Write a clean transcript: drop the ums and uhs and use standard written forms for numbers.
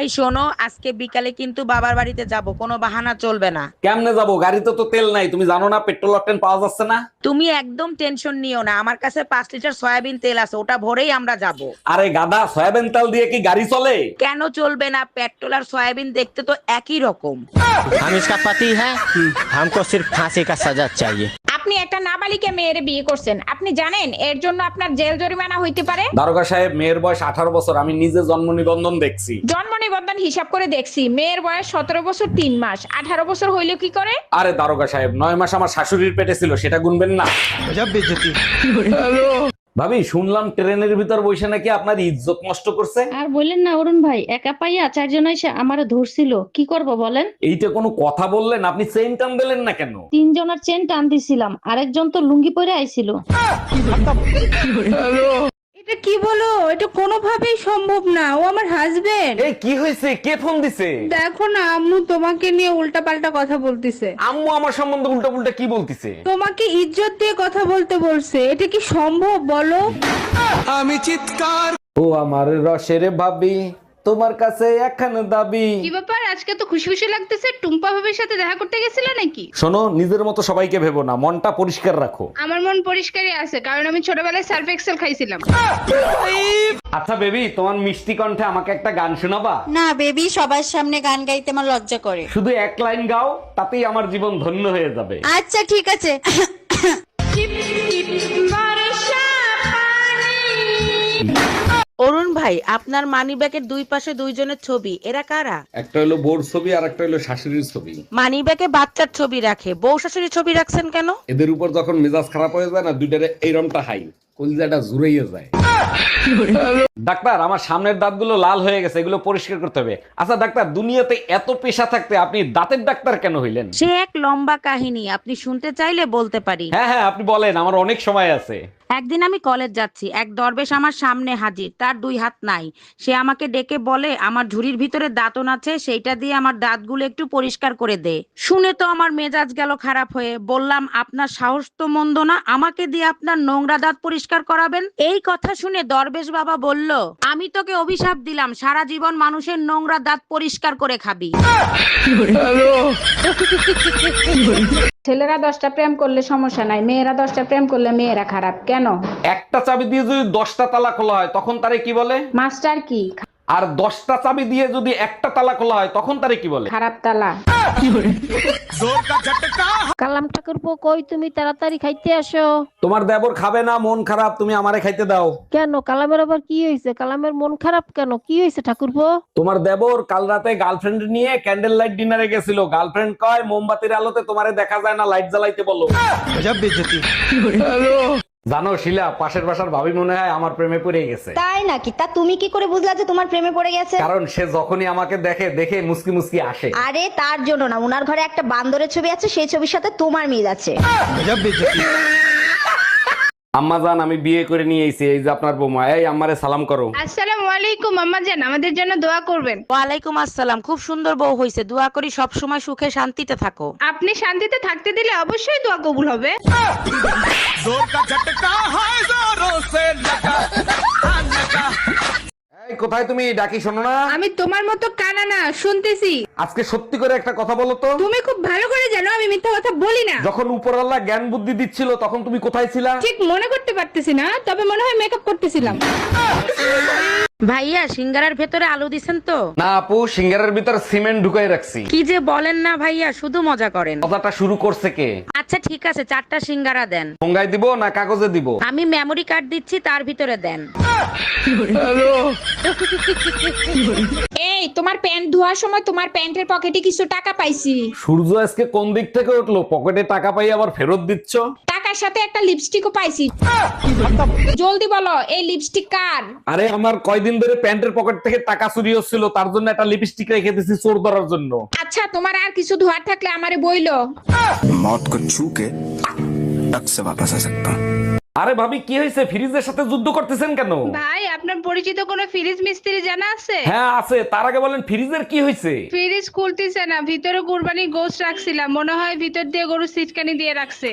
এই শোনো, আজকে বিকালে কিন্তু বাবার বাড়িতে যাব, কোনো বাহানা চলবে না। কেমনে যাবো? গাড়িতে তো তেল নাই, তুমি জানো না পেট্রোল অকটেন পাওয়া যাচ্ছে না। তুমি একদম টেনশন নিও না, আমার কাছে 5 লিটার সয়াবিন তেল আছে, ওটা ভরেই আমরা যাব। আরে গাধা, সয়াবিন তেল দিয়ে কি গাড়ি চলে? কেন চলবে না? পেট্রোল আর সয়াবিন দেখতে তো একই রকম। हम इसका पति है, हमको सिर्फ फांसी का सजा चाहिए। আপনি একটা নাবালিকা মেয়ের বিয়ে করছেন, আপনি জানেন এর জন্য আপনার জেল জরিমানা হইতে পারে। দারোগা সাহেব, মেয়ের বয়স 18 বছর, আমি নিজে জন্ম নিবন্ধন দেখছি। জন্ম নিবন্ধন হিসাব করে দেখছি, মেয়ের বয়স 17 বছর 3 মাস। 18 বছর হইলো কি করে? আরে দারোগা সাহেব, 9 মাস আমার শাশুড়ির পেটে ছিল, সেটা গুনবেন না? ভাবি, শুনলাম ট্রেনের ভিতর বসে নাকি আপনার ইজ্জত নষ্ট করছে। আর বললেন না অরুণ ভাই, একা পাইয়া চারজন এসে আমারে ধরছিল, কি করব বলেন? এইটা কোনো কথা বললেন? আপনি চেইন টান দিলেন না কেন? তিনজনের চেন টান দিছিলাম, আরেকজন তো লুঙ্গি পরে আইছিল। এটা কি বলো? এটা কোনোভাবেই সম্ভব না, ও আমার হাজবেন্ড। এই কি হয়েছে? কে ফোন দিছে? দেখো না, আম্মু তোমাকে নিয়ে উল্টাপাল্টা কথা বলতিছে। আম্মু আমার সম্বন্ধে উল্টা পুল্টা কি বলতিছে? তোমাকে ইজ্জত দিয়ে কথা বলতে বলছে, এটা কি সম্ভব বলো? ও আমার রসের ভাবি, তোমার কাছে একখান দাবি। কি ব্যাপার, আজকে তো খুশি খুশি লাগতেছে? টুম্পা ভাবির সাথে দেখা করতে গেছিলে নাকি? শোনো, নিজের মতো সবাইকে ভেবো না, মনটা পরিষ্কার রাখো। আমার মন পরিষ্কারই আছে, কারণ আমি ছোটবেলায় সার্ফ এক্সেল খাইছিলাম। আচ্ছা বেবি, তোমার মিষ্টি কণ্ঠে আমাকে একটা গান শোনাবা? না বেবি, সবার সামনে গান গাইতে আমার লজ্জা করে। শুধু এক লাইন গাও, তাতেই আমার জীবন ধন্য হয়ে যাবে। আচ্ছা ঠিক আছে। অরুণ ভাই, আপনার মানি ব্যাগের দুই পাশে দুইজনের ছবি, এরা কারা? একটা হলো বোর ছবি আর একটা হলো শাশুড়ির ছবি। মানি ব্যাগে বাচ্চার ছবি রাখে, বউ শাশুড়ির ছবি রাখছেন কেন? এদের উপর যখন মেজাজ খারাপ হয়ে যায় না, দুইটারে এইরমটা হাই কলিজাটা জুড়াইয়া যায়। ডাক্তার, আমার সামনের দাঁতগুলো লাল হয়ে গেছে, এগুলো পরিষ্কার করতে হবে। আচ্ছা ডাক্তার, দুনিয়াতে এত পেশা থাকতে আপনি দাঁতের ডাক্তার কেন হইলেন? সে এক লম্বা কাহিনী, আপনি শুনতে চাইলে বলতে পারি। হ্যাঁ হ্যাঁ, আপনি বলেন, আমার অনেক সময় আছে। একদিন আমি কলেজ যাচ্ছি, এক দরবেশ আমার সামনে হাজির, তার 2 হাত নাই। সে আমাকে ডেকে বলে আমার ঝুড়ির ভিতরে দাঁতন আছে, সেইটা দিয়ে আমার দাঁতগুলো একটু পরিষ্কার করে দে। শুনে তো আমার মেজাজ গেল খারাপ হয়ে, বললাম আপনার সাহস তো মন্দ না, আমাকে দিয়ে আপনার নোংরা দাঁত পরিষ্কার করাবেন? এই কথা শুনে দরবেশ বাবা বলল, আমি তোকে অভিশাপ দিলাম, সারা জীবন মানুষের নোংরা দাঁত পরিষ্কার করে খাবি। ছেলেরা 10টা প্রেম করলে সমস্যা নাই, মেয়েরা 10টা প্রেম করলে মেয়েরা খারাপ কেন? একটা চাবি দিয়ে যদি 10টা তালা খোলা হয়, তখন তারে কি বলে? মাস্টার কি? আর 10টা চাবি দিয়ে যদি একটা তালা খোলা হয়, তখন তারে কি বলে? খারাপ তালা। কালাম ঠাকুরপো, কই তুমি? তাড়াতাড়ি খাইতে আসো। তোমার দেবর খাবে না, মন খারাপ, তুমি আমারে খাইতে দাও। কেন, কালামের আবার কি হয়েছে? কালামের মন খারাপ কেন? কি হয়েছে ঠাকুরপো? তোমার দেবর কাল রাতে গার্লফ্রেন্ড নিয়ে ক্যান্ডেল লাইট ডিনারে গেছিল। গার্লফ্রেন্ড কয় মোমবাতির আলোতে তোমারে দেখা যায় না, লাইট জ্বালাইতে বলো। জানো শিলা, পাশের বাসার ভাবি মনে হয় আমার প্রেমে পড়ে গেছে। তাই নাকি? তা তুমি কি করে বুঝলা যে তোমার প্রেমে পড়ে গেছে? কারণ সে যখনই আমাকে দেখে দেখে মুসকি মুসকি আসে। আরে তার জন্য না, উনার ঘরে একটা বান্দরের ছবি আছে, সেই ছবির সাথে তোমার মিল আছে। আম্মা জান, আমি বিয়ে করে নিয়ে এসেছি, এই যে আপনার বৌমা। এই আম্মারে সালাম করো। আসসালামু আলাইকুম আম্মা জান, আমাদের জন্য দোয়া করবেন। ওয়ালাইকুম আসসালাম, খুব সুন্দর বউ হয়েছে, দোয়া করি সব সময় সুখে শান্তিতে থাকো। আপনি শান্তিতে থাকতে দিলে অবশ্যই দোয়া কবুল হবে। এই কোথায় তুমি? ডাকি শোনো না? আমি তোমার মতো কানা না, শুনতেছি। আজকে সত্যি করে একটা কথা বলো তো। তুমি খুব ভালো করে জানো আমি মিথ্যা কথা বলি না। যখন উপরওয়ালা জ্ঞান বুদ্ধি দিচ্ছিল, তখন তুমি কোথায় ছিলা? ঠিক মনে করতে পারতেছি না, তবে মনে হয় মেকআপ করতেছিলাম। ভাইয়া, সিঙ্গারার ভেতরে আলু দিছেন তো? না আপু, সিঙ্গারের ভিতর সিমেন্ট ঢুকাই রাখছি। কি যে বলেন না ভাইয়া, শুধু মজা করেন। কথাটা শুরু করছে কে? আচ্ছা ঠিক আছে, 4টা সিঙ্গারা দেন। ঠোঙ্গায় দিব না কাগজে দিব? আমি মেমরি কার্ড দিচ্ছি, তার ভিতরে দেন। এই তোমার প্যান্ট ধোয়ার সময় তোমার প্যান্টের পকেটে কিছু টাকা পাইছি। সূর্য আজকে কোন দিক থেকে উঠলো? পকেটে টাকা পাই আবার ফেরত দিচ্ছ? টাকার সাথে একটা লিপস্টিকও পাইছি। জলদি বলো, এই লিপস্টিক কার? আরে আমার কয়দিন ধরে প্যান্টের পকেট থেকে টাকা চুরি হচ্ছিল, তার জন্য একটা লিপস্টিক রেখে দিয়েছি চোর ধরার জন্য। আচ্ছা, তোমার আর কিছু ধোয়ার থাকলে আমারে বইলো। मौत को छू के टक से वापस आ सकता हूँ। আরে ভাবি, কি হয়েছে? ফ্রিজের সাথে যুদ্ধ করতেছেন কেন? ভাই, আপনার পরিচিত কোনো ফ্রিজ মিস্ত্রি জানা আছে? হ্যাঁ আছে, তার আগে বলেন ফ্রিজের কি হয়েছে? ফ্রিজ খুলতেছে না, ভিতরে কুরবানি গোশত রাখছিলাম, মনে হয় ভিতর দিয়ে গরু সিটকানি দিয়ে রাখছে।